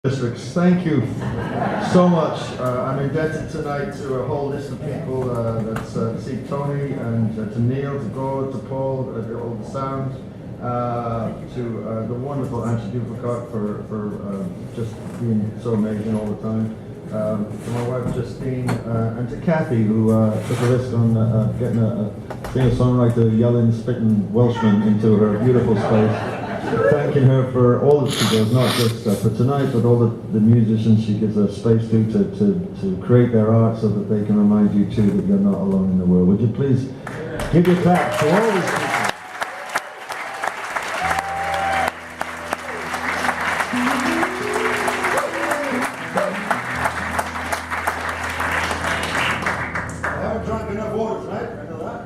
Districts, thank you so much. I'm indebted tonight to a whole list of people. That's see Tony and to Neil, to Gord, to Paul, all the sound, to the wonderful Angie Duplicott for just being so amazing all the time. To my wife Justine, and to Kathy, who took a risk on getting a singer-songwriter, yelling, spitting Welshman into her beautiful space. Thanking her for all that she does, not just for tonight, but all the musicians she gives a space to create their art so that they can remind you too that you're not alone in the world. Would you please give your clap to all these people? I haven't drunk enough water tonight, I know that.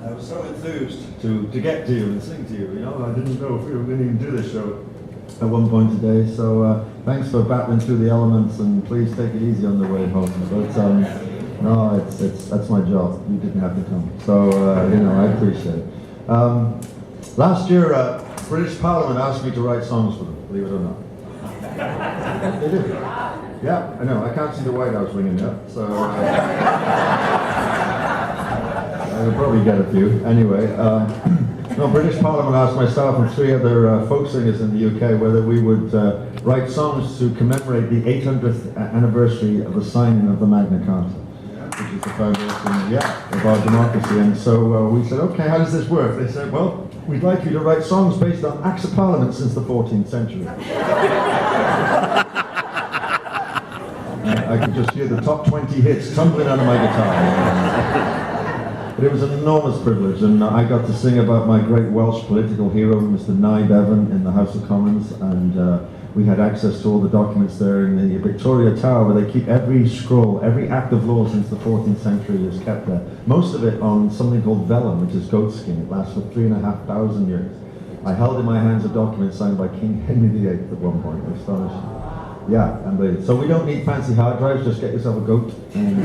I was so enthused to get to you and sing to you, you know. I didn't know if we were going to even do this show at one point today, so thanks for battling through the elements, and please take it easy on the way home. But no, that's my job. You didn't have to come, so you know, I appreciate it. Last year, British Parliament asked me to write songs for them, believe it or not. They did. Yeah, I know. I can't see the White House ringing yet, so I'll probably get a few. Anyway, no, British Parliament asked myself and three other folk singers in the UK whether we would write songs to commemorate the 800th anniversary of the signing of the Magna Carta, which is the foundation, of our democracy. And so we said, okay, how does this work? They said, well, we'd like you to write songs based on Acts of Parliament since the 14th century. I could just hear the top 20 hits tumbling out of my guitar. But it was an enormous privilege, and I got to sing about my great Welsh political hero, Mr. Nye Bevan, in the House of Commons, and we had access to all the documents there in the Victoria Tower, where they keep every scroll, every act of law since the 14th century is kept there. Most of it on something called vellum, which is goat skin. It lasts for 3,500 years. I held in my hands a document signed by King Henry VIII at one point. Astonishing. Yeah, and so we don't need fancy hard drives, just get yourself a goat and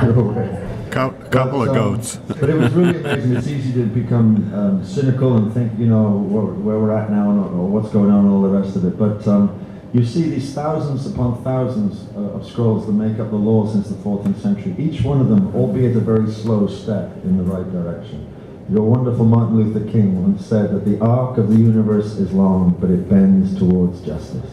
you're away. Couple of goats. But it was really amazing. It's easy to become cynical and think, you know, where we're at now or what's going on and all the rest of it. But you see these thousands upon thousands of scrolls that make up the law since the 14th century. Each one of them, albeit a very slow step in the right direction. Your wonderful Martin Luther King once said that the arc of the universe is long, but it bends towards justice.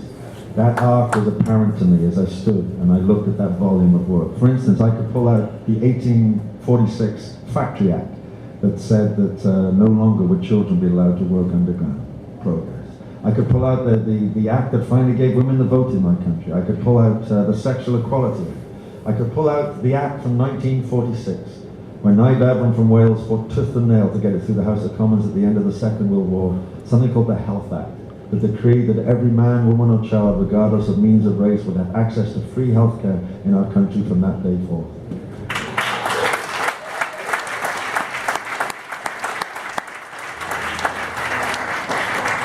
That arc was apparent to me as I stood and I looked at that volume of work. For instance, I could pull out the 1846 Factory Act that said that no longer would children be allowed to work underground. Progress. I could pull out the act that finally gave women the vote in my country. I could pull out the Sexual Equality Act. I could pull out the act from 1946, when Nye Bevan from Wales fought tooth and nail to get it through the House of Commons at the end of the Second World War, something called the Health Act. The decree that every man, woman or child, regardless of means of race, would have access to free healthcare in our country from that day forth.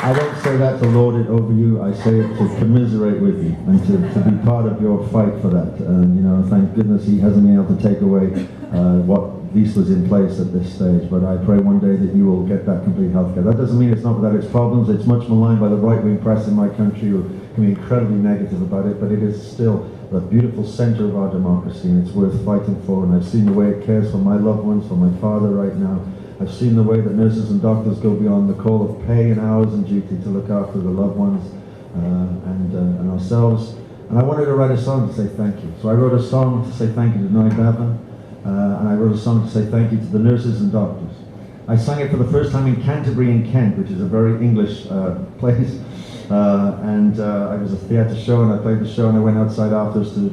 I don't say that to lord it over you, I say it to commiserate with you and to be part of your fight for that. And you know, thank goodness he hasn't been able to take away what at least was in place at this stage, but I pray one day that you will get that complete healthcare. That doesn't mean it's not without its problems. It's much maligned by the right-wing press in my country, who can be incredibly negative about it, but it is still the beautiful center of our democracy, and it's worth fighting for. And I've seen the way it cares for my loved ones, for my father right now. I've seen the way that nurses and doctors go beyond the call of pay and hours and duty to look after the loved ones and ourselves. And I wanted to write a song to say thank you. So I wrote a song to say thank you to Nye Bevan. And I wrote a song to say thank you to the nurses and doctors. I sang it for the first time in Canterbury in Kent, which is a very English place. I was a theatre show, and I played the show, and I went outside afterwards to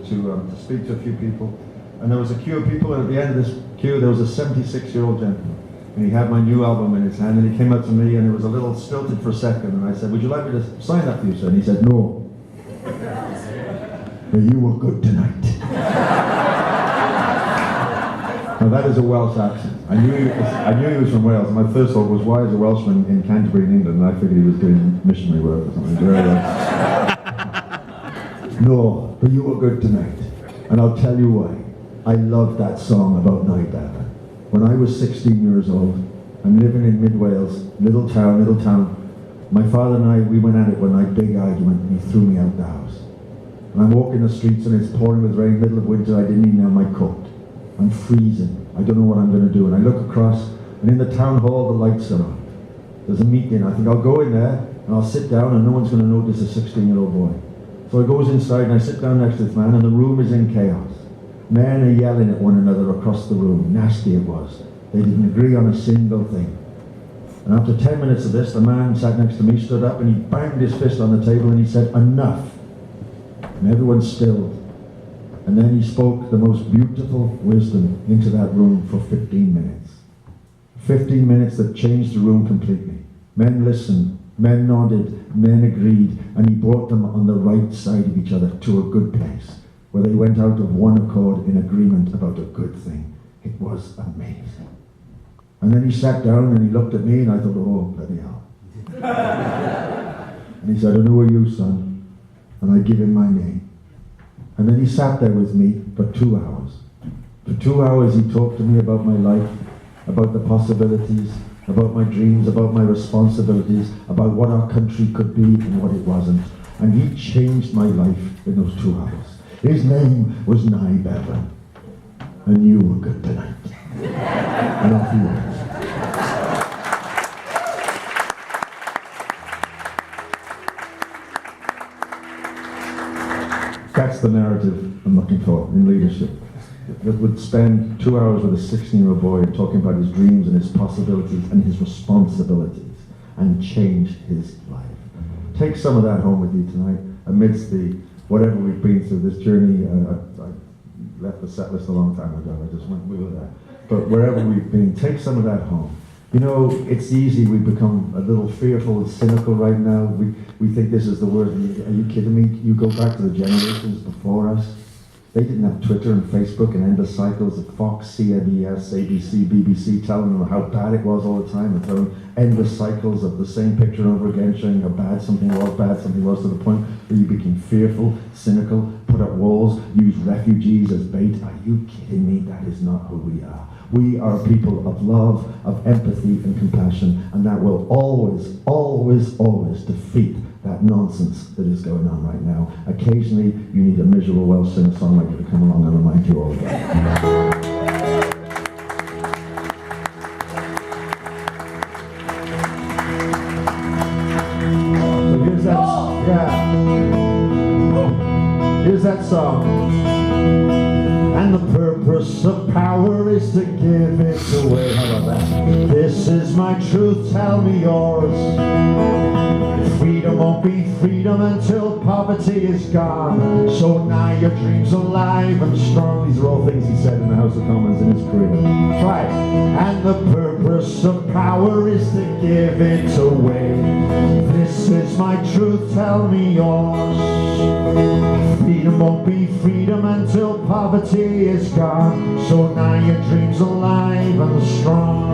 speak to a few people. And there was a queue of people, and at the end of this queue, there was a 76-year-old gentleman. And he had my new album in his hand, and he came up to me, and it was a little stilted for a second, and I said, would you like me to sign that for you, sir? And he said, no. But you were good tonight. Now that is a Welsh accent. I knew he was from Wales. My first thought was, why is a Welshman in Canterbury in England? And I figured he was doing missionary work or something. No, but you were good tonight. And I'll tell you why. I love that song about Nye Bevan. When I was 16 years old, I'm living in mid-Wales, little town, My father and I, we went at it one night, big argument, and he threw me out the house. And I'm walking the streets and it's pouring with rain, middle of winter, I didn't even have my coat. I'm freezing, I don't know what I'm going to do. And I look across, and in the town hall, the lights are on. There's a meeting. I think I'll go in there, and I'll sit down, and no one's going to notice a 16-year-old boy. So I goes inside, and I sit down next to this man, and the room is in chaos. Men are yelling at one another across the room. Nasty it was. They didn't agree on a single thing. And after 10 minutes of this, the man sat next to me, stood up, and he banged his fist on the table, and he said, "Enough." And everyone stilled. And then he spoke the most beautiful wisdom into that room for 15 minutes. 15 minutes that changed the room completely. Men listened, men nodded, men agreed, and he brought them on the right side of each other to a good place, where they went out of one accord in agreement about a good thing. It was amazing. And then he sat down and he looked at me, and I thought, oh, bloody hell. And he said, "And who are you, son?" And I give him my name. And then he sat there with me for 2 hours. For 2 hours he talked to me about my life, about the possibilities, about my dreams, about my responsibilities, about what our country could be and what it wasn't. And he changed my life in those 2 hours. His name was Nye Bevan. And you were good tonight. And off he went. That's the narrative I'm looking for in leadership. That would spend 2 hours with a 16-year-old boy talking about his dreams and his possibilities and his responsibilities and change his life. Take some of that home with you tonight amidst the whatever we've been through, this journey. I left the set list a long time ago. I just went, we were there. But wherever we've been, take some of that home. You know, it's easy, we become a little fearful and cynical right now. We think this is the word. Are you kidding me? You go back to the generations before us. They didn't have Twitter and Facebook and endless cycles of Fox, CBS, ABC, BBC telling them how bad it was all the time, and throwing endless cycles of the same picture over again, showing how bad something was, to the point where you became fearful, cynical, put up walls, use refugees as bait. Are you kidding me? That is not who we are. We are people of love, of empathy and compassion, and that will always, always, always defeat that nonsense that is going on right now. Occasionally, you need a miserable Welsh singer-songwriter to come along and remind you all of that. So here's that song. And the purpose of power is to give it away. How about that? This is my truth, tell me yours. Freedom won't be freedom until poverty is gone. So now your dreams are alive and strong. These are all things he said in the House of Commons in his career. Try it. And the purpose of power is to give it away. This is my truth, tell me yours. Freedom won't be freedom until poverty is gone. So now your dreams are alive and strong.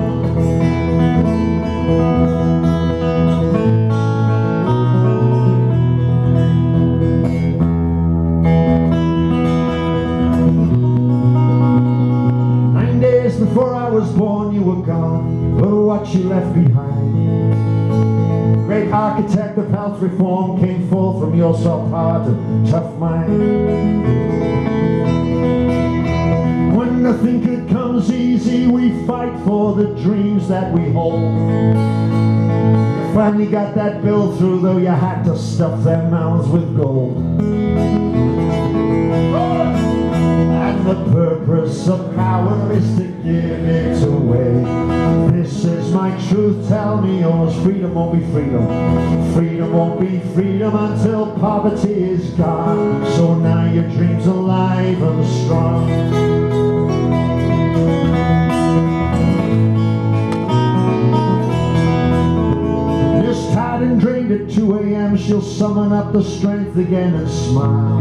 Before I was born you were gone, but what you left behind. Great architect of health reform came forth from your soft heart and tough mind. When nothing good comes easy, we fight for the dreams that we hold. You finally got that bill through, though you had to stuff their mouths with gold. And the purpose of power is to give it away. This is my truth, tell me yours. Freedom won't be freedom. Freedom won't be freedom until poverty is gone. So now your dreams are alive and strong. Just tired and drained at 2 a.m. she'll summon up the strength again and smile.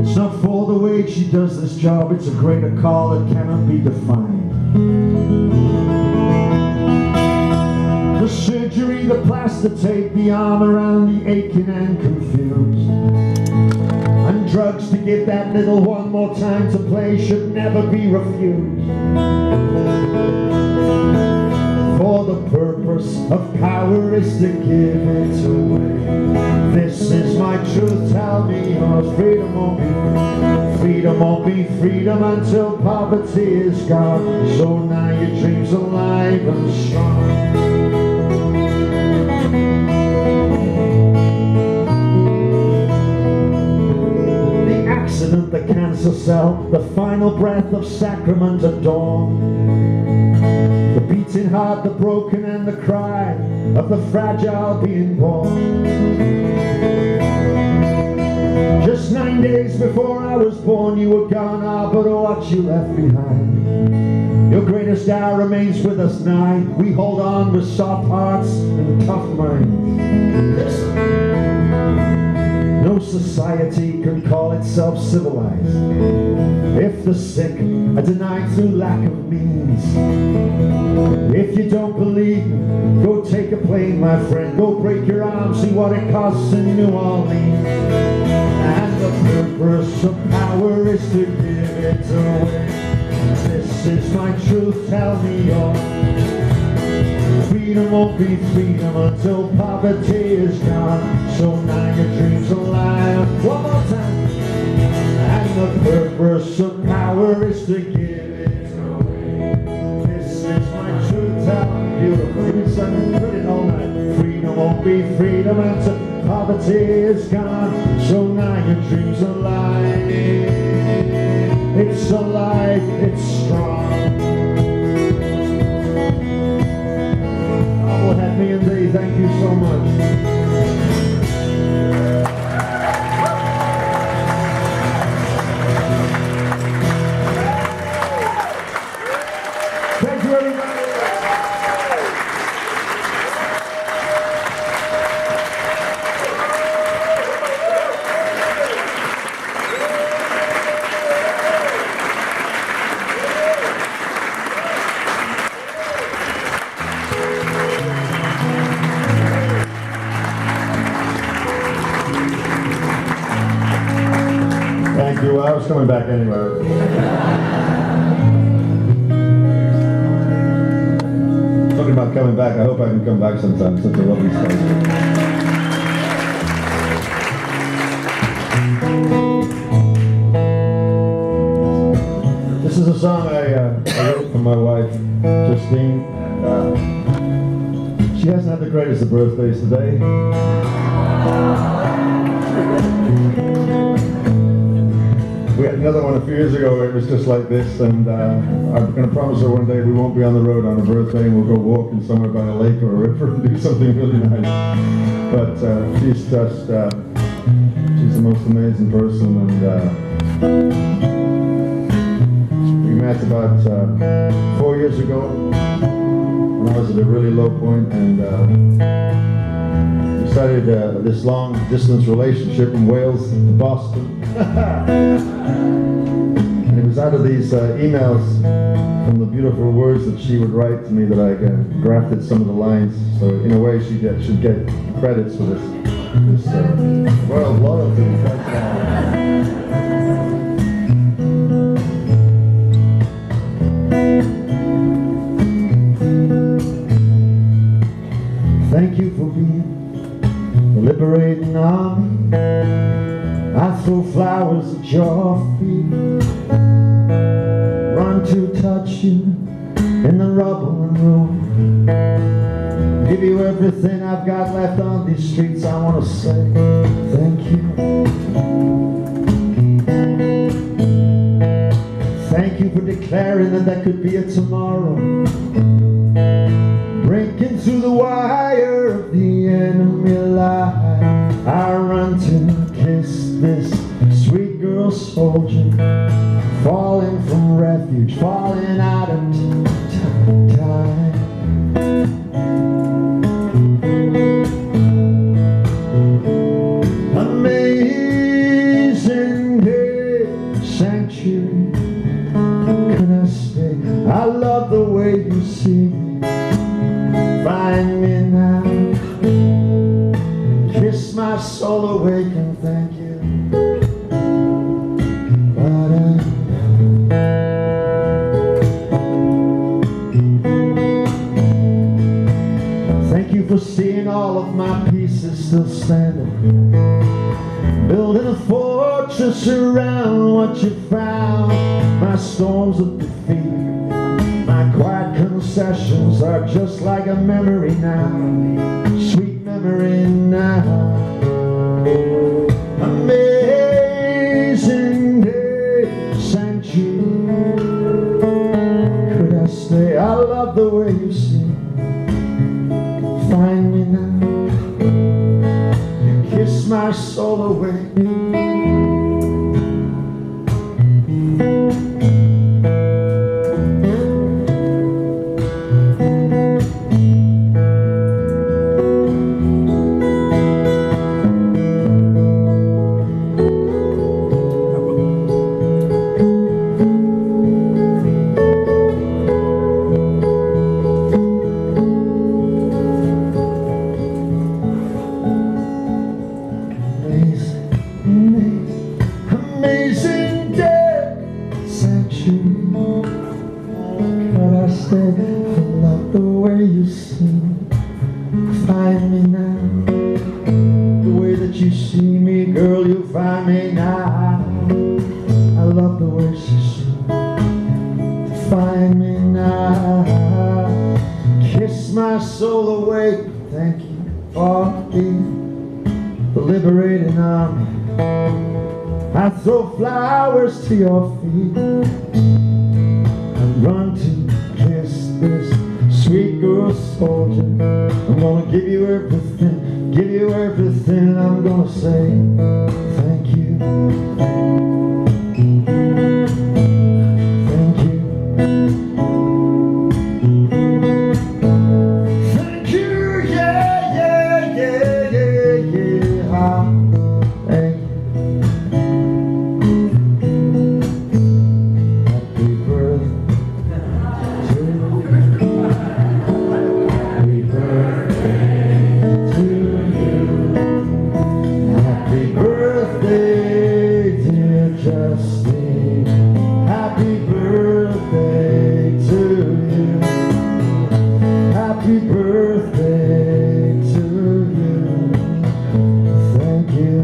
It's not for the wage she does this job, it's a greater call that cannot be defined. The surgery, the plaster tape, the arm around the aching and confused. And drugs to give that little one more time to play should never be refused. For the purpose of power is to give it away. This is my truth, tell me yours. Freedom won't be free. Freedom won't be freedom until poverty is gone. So now your dreams alive and strong. The accident, the cancer cell, the final breath of sacrament at dawn. The beating heart, the broken and the cry of the fragile being born. Just 9 days before I was born, you were gone, ah, but what you left behind. Your greatest hour remains with us now. We hold on with soft hearts and tough minds. Listen. No society can call itself civilized if the sick are denied through lack of means. If you don't believe me, go take a plane, my friend. Go break your arm, see what it costs in New Orleans. And the purpose of power is to give it away. This is my truth, tell me yours. Freedom won't be freedom until poverty is gone. So now your dreams alive. One more time. And the purpose of power is to give it away. This is my truth, tell me beautiful. We've put it all night. Freedom won't be freedom until poverty is gone. So now your dreams alive. It's alive, it's strong. Me and thee, thank you so much. Thank you, everybody. Thank you. I was coming back anyway. Talking about coming back, I hope I can come back sometime. Such a lovely space. This is a song I wrote for my wife, Justine. She hasn't had the greatest of birthdays today. We had another one a few years ago where it was just like this, and I'm going to promise her one day we won't be on the road on her birthday and we'll go walking somewhere by a lake or a river and do something really nice. But she's just, she's the most amazing person, and we met about 4 years ago when I was at a really low point, and we started this long distance relationship in Wales, Boston. And it was out of these emails from the beautiful words that she would write to me that I grafted some of the lines. So in a way she should get credits for this royal loyalty. Thank you for being the liberating army. I throw flowers at your feet, run to touch you in the rubble and ruin. Give you everything I've got left on these streets. I want to say thank you. Thank you for declaring that there could be a tomorrow, breaking through the wire of the enemy line. I run to kiss this sweet girl soldier, falling from refuge, falling out of time. Amazing day, sanctuary, can I stay? I love the way you see me. Find me now, kiss my soul awake and thank you. is still standing, building a fortress around what you found. My storms of defeat, my quiet concessions are just like a memory now, sweet memory now. Amazing day sent you. Could I stay? I love the way you sing. Find me now. You kiss my soul away. Amazing day, sanctuary. Could I stay? I love the way you sing. Find me now. The way that you see me, girl, you find me now. I love the way she sings. Find me now. Kiss my soul away. Thank you for the liberating army. I throw flowers to your feet. I run to kiss this sweet girl soldier. I'm gonna give you everything, give you everything. I'm gonna say thank you. Thank you. Thank you, yeah, yeah, yeah, yeah, yeah. Thank you. Happy birthday to you. Happy birthday to you. Thank you.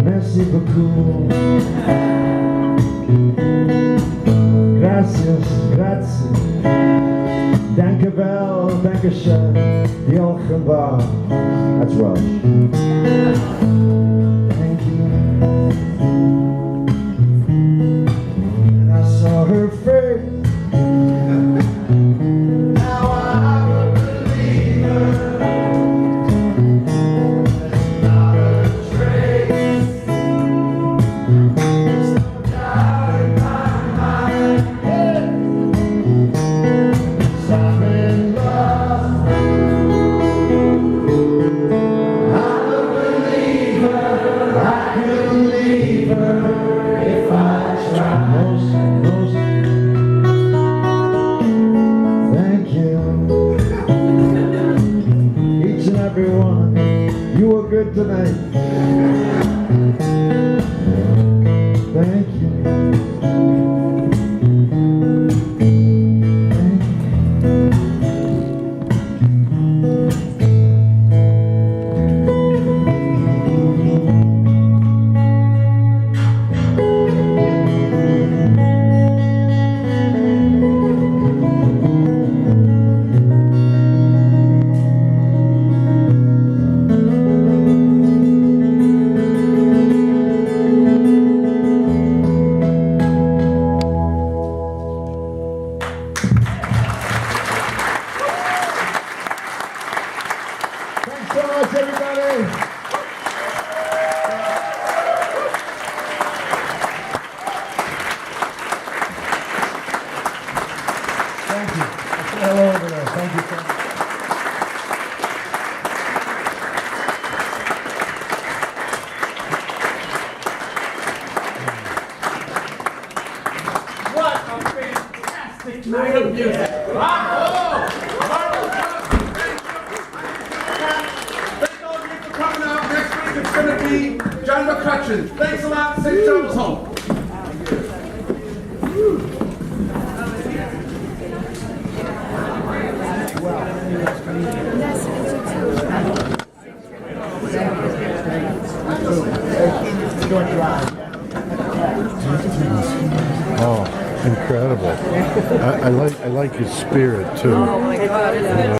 Merci beaucoup. Gracias, grazie. Danke wel, danke schön. Die Ochenbar. That's Welsh. Her face. Now I'm a believer. There's not a trace. There's no doubt in my mind. Yes, I'm in love. I'm a believer. I couldn't leave her if I tried. Everyone, you were good tonight. Thank you. Thanks so much, everybody. Thank you. Hello over there. Thank you so much. What a fantastic night of music. Bravo! Thank all of you for coming out. Next week it's going to be John McCutcheon. Thanks a lot. Safe travels home. Oh, incredible. I like his spirit too. Oh my God, isn't it